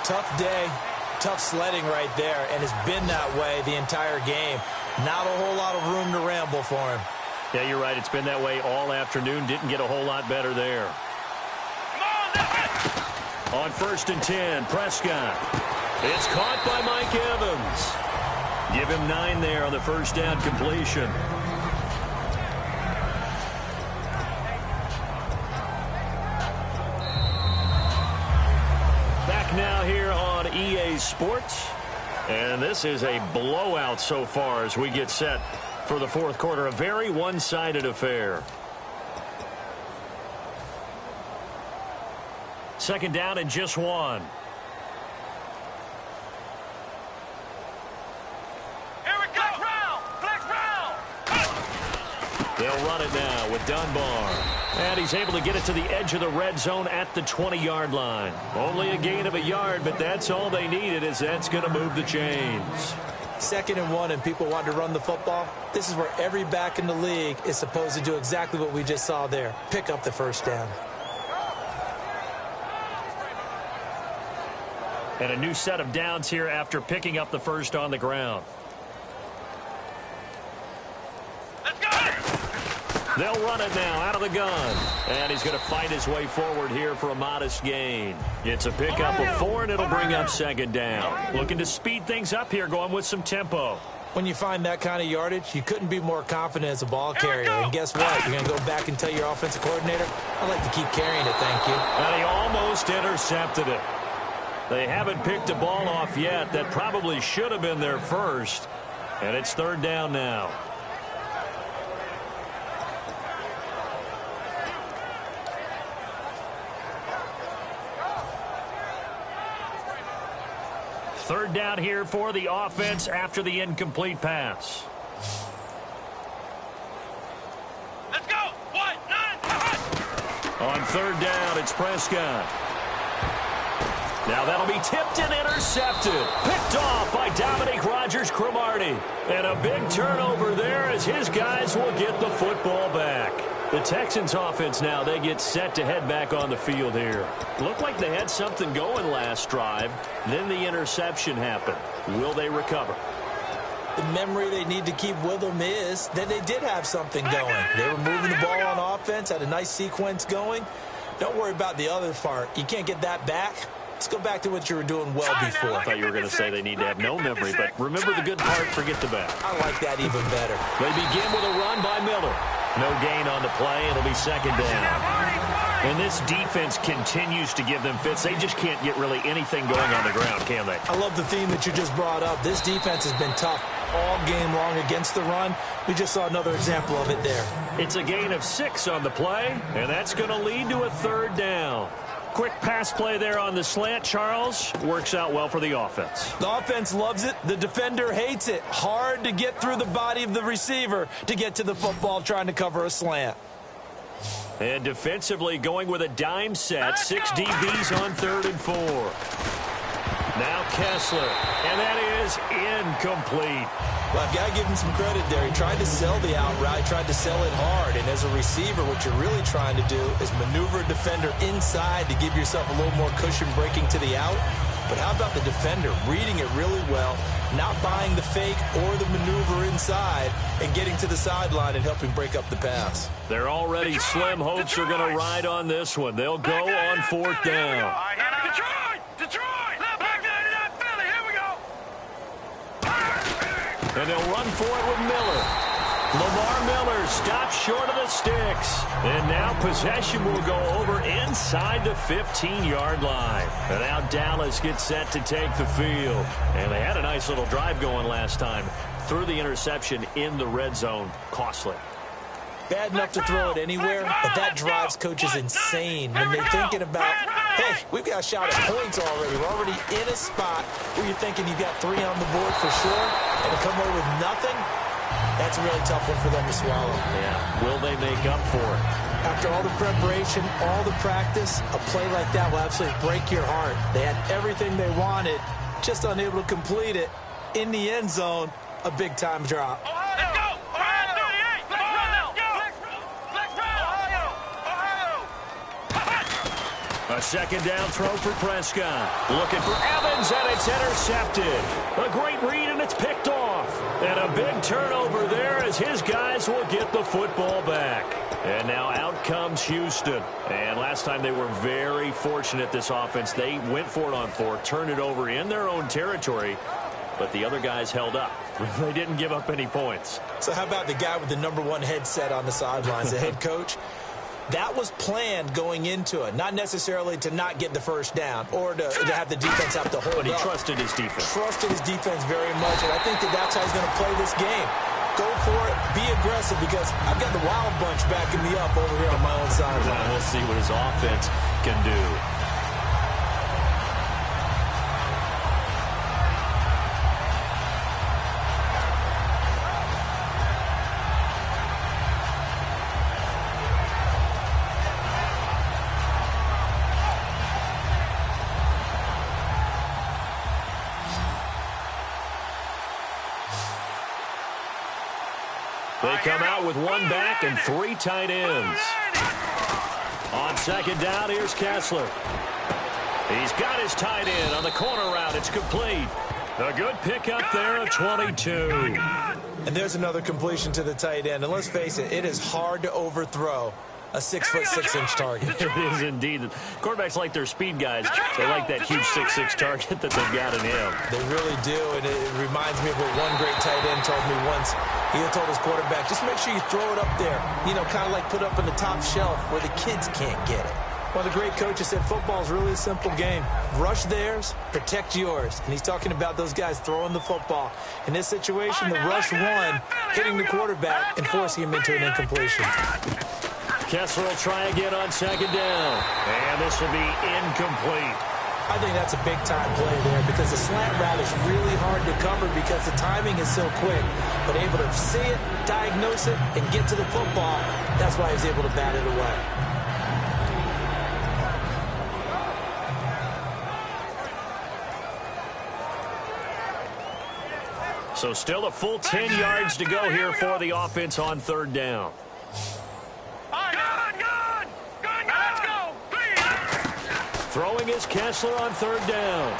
Tough day, tough sledding right there, and it's been that way the entire game. Not a whole lot of room to ramble for him. Yeah, you're right. It's been that way all afternoon. Didn't get a whole lot better there. On 1st and 10, Prescott. It's caught by Mike Evans. Give him 9 there on the first down completion. Back now here on EA Sports. And this is a blowout so far as we get set for the 4th quarter. A very one-sided affair. 2nd down and just 1. Here we go. Flex round. They'll run it now with Dunbar. And he's able to get it to the edge of the red zone at the 20-yard line. Only a gain of a yard, but that's all they needed, as that's going to move the chains. 2nd and 1 and people want to run the football. This is where every back in the league is supposed to do exactly what we just saw there. Pick up the first down. And a new set of downs here after picking up the first on the ground. Let's go. They'll run it now out of the gun. And he's going to fight his way forward here for a modest gain. It's a pickup of 4, and it'll bring up 2nd down. Looking to speed things up here, going with some tempo. When you find that kind of yardage, you couldn't be more confident as a ball carrier. And guess what? You're going to go back and tell your offensive coordinator, I'd like to keep carrying it, thank you. And he almost intercepted it. They haven't picked a ball off yet. That probably should have been their first. And it's 3rd down now. Third down here for the offense after the incomplete pass. Let's go. 1, 9, On 3rd down, it's Prescott. Now that'll be tipped and intercepted. Picked off by Dominique Rodgers-Cromartie. And a big turnover there as his guys will get the football back. The Texans offense now, they get set to head back on the field here. Looked like they had something going last drive. Then the interception happened. Will they recover? The memory they need to keep with them is that they did have something going. They were moving the ball on offense, had a nice sequence going. Don't worry about the other part. You can't get that back. Let's go back to what you were doing well before. I thought you were going to say they need to have no memory, but remember the good part, forget the bad. I like that even better. They begin with a run by Miller. No gain on the play. It'll be 2nd down. And this defense continues to give them fits. They just can't get really anything going on the ground, can they? I love the theme that you just brought up. This defense has been tough all game long against the run. We just saw another example of it there. It's a gain of 6 on the play, and that's going to lead to a 3rd down. Quick pass play there on the slant, Charles. Works out well for the offense. The offense loves it. The defender hates it. Hard to get through the body of the receiver to get to the football trying to cover a slant. And defensively going with a dime set. 6 DBs on 3rd and 4. Now Kessler, and that is incomplete. Well, I've got to give him some credit there. He tried to sell the out route, tried to sell it hard. And as a receiver, what you're really trying to do is maneuver a defender inside to give yourself a little more cushion breaking to the out. But how about the defender reading it really well, not buying the fake or the maneuver inside, and getting to the sideline and helping break up the pass? They're already slim hopes are going to ride on this one. They'll go on 4th down. Detroit! Back down to that Philly. Here we go. And they'll run for it with Miller. Lamar Miller stops short of the sticks. And now possession will go over inside the 15-yard line. And now Dallas gets set to take the field. And they had a nice little drive going last time. Threw the interception in the red zone. Costly. Bad enough to throw it anywhere, but that drives coaches insane when they're thinking about, hey, we've got a shot at points already. We're already in a spot where you're thinking you've got 3 on the board for sure, and to come away with nothing, that's a really tough one for them to swallow. Yeah, will they make up for it? After all the preparation, all the practice, a play like that will absolutely break your heart. They had everything they wanted, just unable to complete it. In the end zone, a big-time drop. Let's go. A second down throw for Prescott. Looking for Evans, and it's intercepted. A great read, and it's picked off. And a big turnover there as his guys will get the football back. And now out comes Houston. And last time they were very fortunate, this offense. They went for it on 4, turned it over in their own territory, but the other guys held up. They didn't give up any points. So how about the guy with the #1 headset on the sidelines, the head coach? That was planned going into it, not necessarily to not get the first down or to have the defense have to hold But he up. trusted his defense. Trusted his defense very much, and I think that's how he's going to play this game. Go for it, be aggressive, because I've got the wild bunch backing me up over here on my own sideline. We'll see what his offense can do. They come out with 1 back and 3 tight ends. On second down, here's Kessler. He's got his tight end on the corner route. It's complete. A good pickup there of 22. And there's another completion to the tight end. And let's face it, it is hard to overthrow a 6'6" target. It is indeed. Quarterbacks like their speed guys. They like that huge 6'6" target that they've got in him. They really do, and it reminds me of what one great tight end told me once. He had told his quarterback, just make sure you throw it up there. You know, kind of like put up in the top shelf where the kids can't get it. Well, the great coach has said football is really a simple game. Rush theirs, protect yours. And he's talking about those guys throwing the football. In this situation, the rush won, hitting the quarterback and forcing him into an incompletion. Kessler will try again on second down. And this will be incomplete. I think that's a big-time play there because the slant route is really hard to cover because the timing is so quick. But able to see it, diagnose it, and get to the football, that's why he was able to bat it away. So still a full 10 yards to go here for the offense on third down. Let's go. Throwing is Kessler on third down.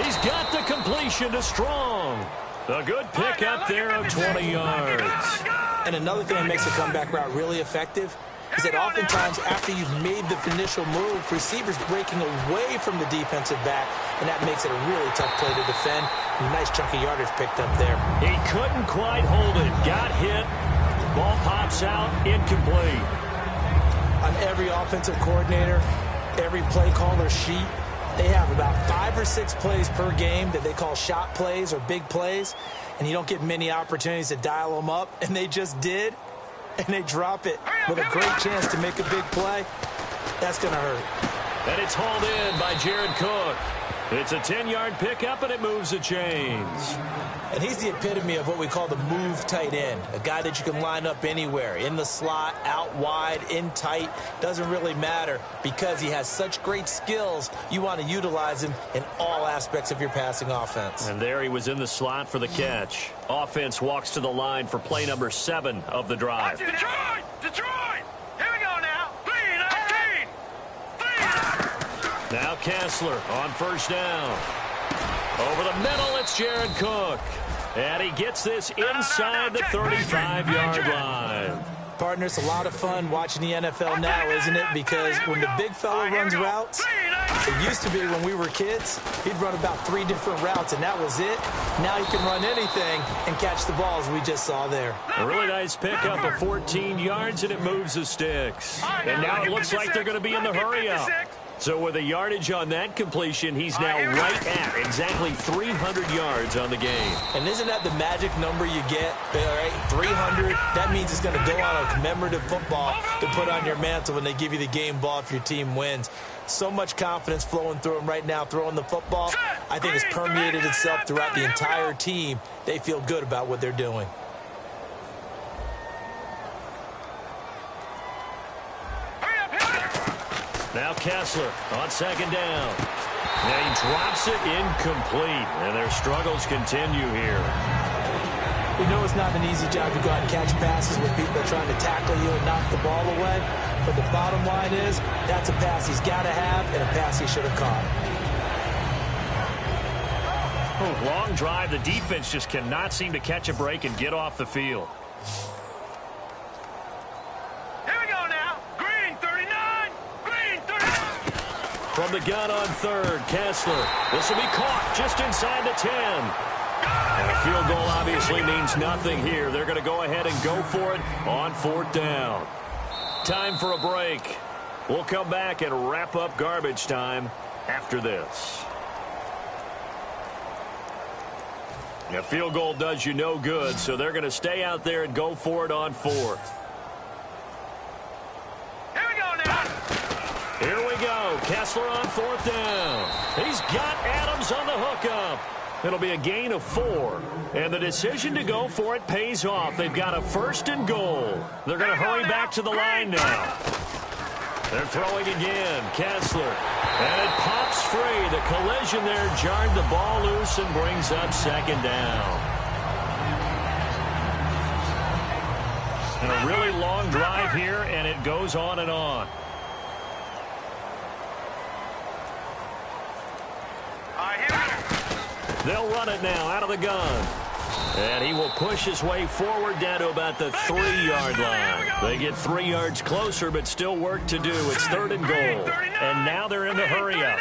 He's got the completion to Strong. A good pickup there of 20 yards. And another thing that makes a comeback route really effective is that oftentimes after you've made the initial move, receivers breaking away from the defensive back, and that makes it a really tough play to defend. A nice chunk of yardage picked up there. He couldn't quite hold it. Got hit. Ball pops out. Incomplete. On every offensive coordinator, every play caller sheet, they have about 5 or 6 plays per game that they call shot plays or big plays, and you don't get many opportunities to dial them up, and they just did, and they drop it with a great chance to make a big play. That's going to hurt. And it's hauled in by Jared Cook. It's a 10-yard pickup, and it moves the chains. And he's the epitome of what we call the move tight end, a guy that you can line up anywhere, in the slot, out wide, in tight, doesn't really matter because he has such great skills. You want to utilize him in all aspects of your passing offense. And there he was in the slot for the catch. Offense walks to the line for play number 7 of the drive. Detroit! Detroit! Here we go now. 3-19! 3! Now Kessler on first down. Over the middle, it's Jared Cook. And he gets this inside the 35-yard line. Partner, it's a lot of fun watching the NFL now, isn't it? Because when the big fella runs routes, it used to be when we were kids, he'd run about 3 different routes, and that was it. Now he can run anything and catch the balls we just saw there. A really nice pickup of 14 yards, and it moves the sticks. And now it looks like they're going to be in the hurry-up. So with a yardage on that completion, he's now right at exactly 300 yards on the game. And isn't that the magic number you get? All right, 300. That means it's going to go on a commemorative football to put on your mantle when they give you the game ball if your team wins. So much confidence flowing through him right now, throwing the football. I think it's permeated itself throughout the entire team. They feel good about what they're doing. Now Kessler on second down. Now he drops it incomplete, and their struggles continue here. We know it's not an easy job to go out and catch passes when people are trying to tackle you and knock the ball away. But the bottom line is that's a pass he's got to have and a pass he should have caught. Long drive. The defense just cannot seem to catch a break and get off the field. From the gun on third, Kessler. This will be caught just inside the 10. And a field goal obviously means nothing here. They're going to go ahead and go for it on fourth down. Time for a break. We'll come back and wrap up garbage time after this. A field goal does you no good, so they're going to stay out there and go for it on fourth. Here we go. Kessler on fourth down. He's got Adams on the hookup. It'll be a gain of 4. And the decision to go for it pays off. They've got a first and goal. They're going to hurry back to the line now. They're throwing again. Kessler. And it pops free. The collision there jarred the ball loose and brings up second down. And a really long drive here, and it goes on and on. They'll run it now out of the gun. And he will push his way forward down to about the 3-yard line. They get 3 yards closer, but still work to do. It's third and goal. And now they're in the hurry-up.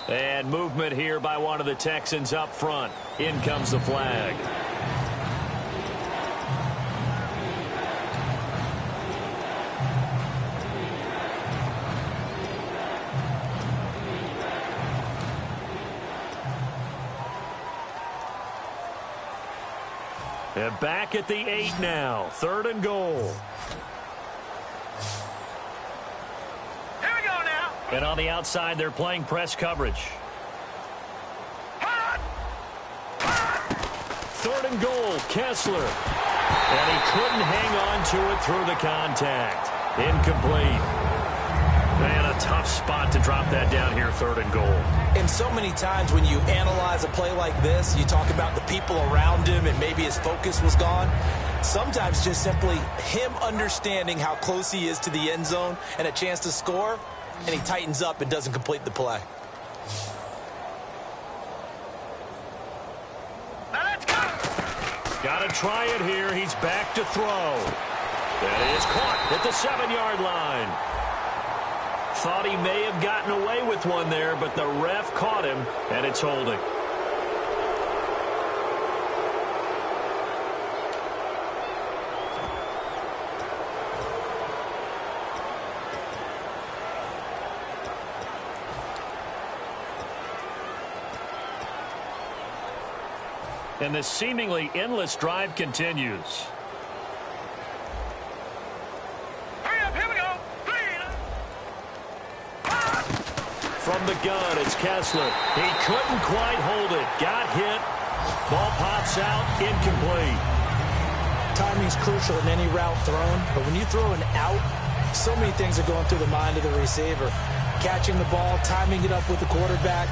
And movement here by one of the Texans up front. In comes the flag. And back at the 8 now. Third and goal. Here we go now. And on the outside, they're playing press coverage. Third and goal, Kessler. And he couldn't hang on to it through the contact. Incomplete. Man, a tough spot to drop that down here, third and goal. And so many times when you analyze a play like this, you talk about the people around him and maybe his focus was gone. Sometimes just simply him understanding how close he is to the end zone and a chance to score, and he tightens up and doesn't complete the play. Now let's go. Got to try it here. He's back to throw. That is caught at the 7-yard line. Thought he may have gotten away with one there, but the ref caught him, and it's holding. And the seemingly endless drive continues. Hurry up, here we go. from the gun. It's Kessler. He couldn't quite hold it. Got hit. Ball pops out. Incomplete. Timing's crucial in any route thrown, but when you throw an out, so many things are going through the mind of the receiver. Catching the ball, timing it up with the quarterback.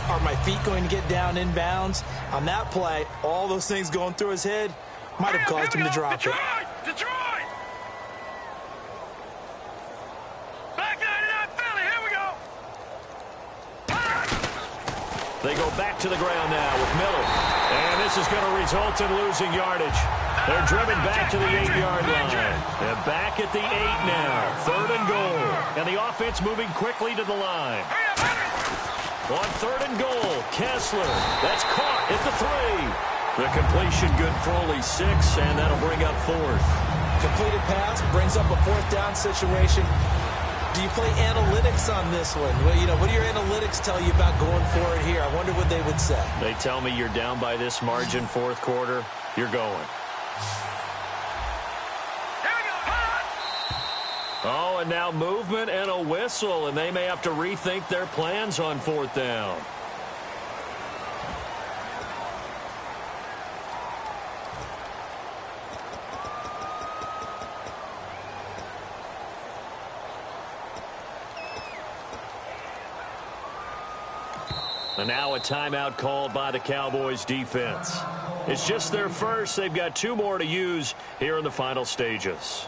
Are my feet going to get down in bounds? On that play, all those things going through his head might have caused him to drop it. Detroit! Back 99 Philly, here we go! They go back to the ground now with Miller. And this is going to result in losing yardage. They're driven back to the 8-yard line. And back at the 8 now. 3rd and goal. And the offense moving quickly to the line. On 3rd and goal, Kessler. That's caught at the 3. The completion good for only 6, and that'll bring up 4th. Completed pass brings up a 4th down situation. Do you play analytics on this one? Well, what do your analytics tell you about going for it here? I wonder what they would say. They tell me you're down by this margin 4th quarter. You're going. Oh, and now movement and a whistle, and they may have to rethink their plans on 4th down. And now a timeout called by the Cowboys defense. It's just their first. They've got 2 more to use here in the final stages.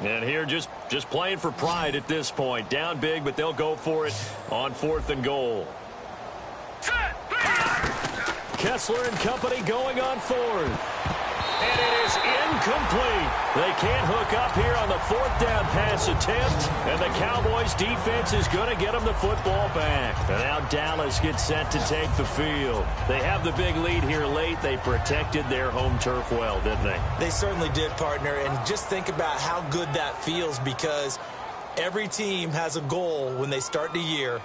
And here just playing for pride at this point. Down big, but they'll go for it on 4th and goal. Kessler and company going on 4th. And it is incomplete. They can't hook up here on the 4th down pass attempt. And the Cowboys defense is going to get them the football back. And now Dallas gets set to take the field. They have the big lead here late. They protected their home turf well, didn't they? They certainly did, partner. And just think about how good that feels, because every team has a goal when they start the year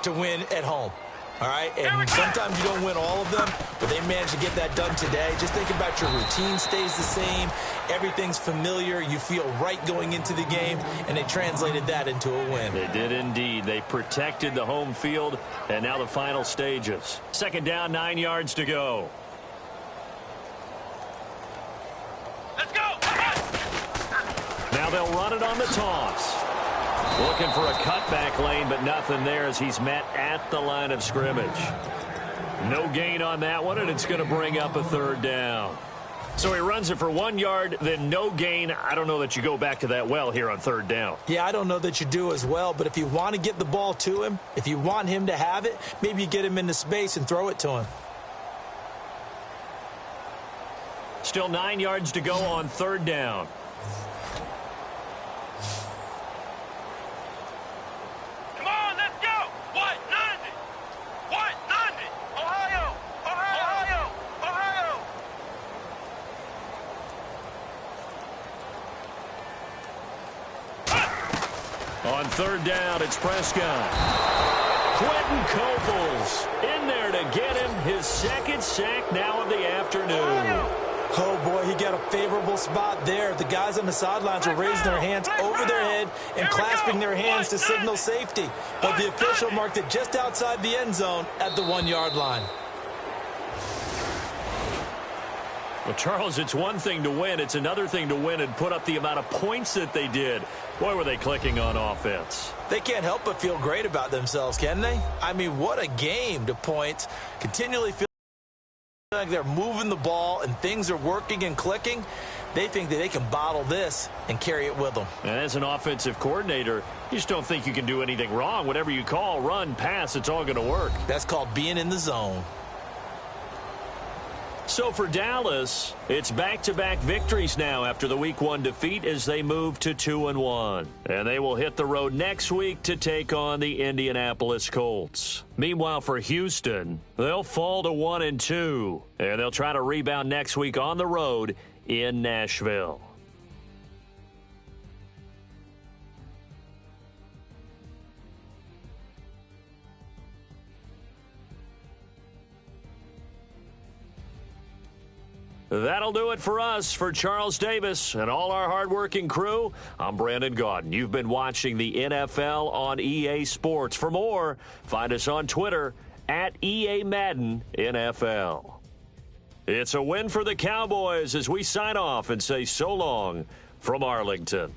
to win at home. All right, and sometimes you don't win all of them, but they managed to get that done today. Just think about your routine stays the same. Everything's familiar. You feel right going into the game, and they translated that into a win. They did indeed. They protected the home field, and now the final stages. 2nd down, 9 yards to go. Let's go! Now they'll run it on the toss. Looking for a cutback lane, but nothing there as he's met at the line of scrimmage. No gain on that one, and it's going to bring up a 3rd down. So he runs it for 1 yard, then no gain. I don't know that you go back to that well here on 3rd down. Yeah, I don't know that you do as well, but if you want to get the ball to him, if you want him to have it, maybe you get him into space and throw it to him. Still 9 yards to go on 3rd down. On 3rd down, it's Prescott. Quentin Coples in there to get him his 2nd sack now of the afternoon. Oh, boy, he got a favorable spot there. The guys on the sidelines were raising their hands over their head and clasping their hands to signal safety. But the official marked it just outside the end zone at the 1-yard line. Well, Charles, it's one thing to win. It's another thing to win and put up the amount of points that they did. Boy, were they clicking on offense. They can't help but feel great about themselves, can they? I mean, what a game to points. Continually feel like they're moving the ball and things are working and clicking. They think that they can bottle this and carry it with them. And as an offensive coordinator, you just don't think you can do anything wrong. Whatever you call, run, pass, it's all going to work. That's called being in the zone. So for Dallas, it's back-to-back victories now after the Week 1 defeat as they move to 2-1. And they will hit the road next week to take on the Indianapolis Colts. Meanwhile, for Houston, they'll fall to 1-2, and they'll try to rebound next week on the road in Nashville. That'll do it for us. For Charles Davis and all our hardworking crew, I'm Brandon Gaudin. You've been watching the NFL on EA Sports. For more, find us on Twitter at EA Madden NFL. It's a win for the Cowboys as we sign off and say so long from Arlington.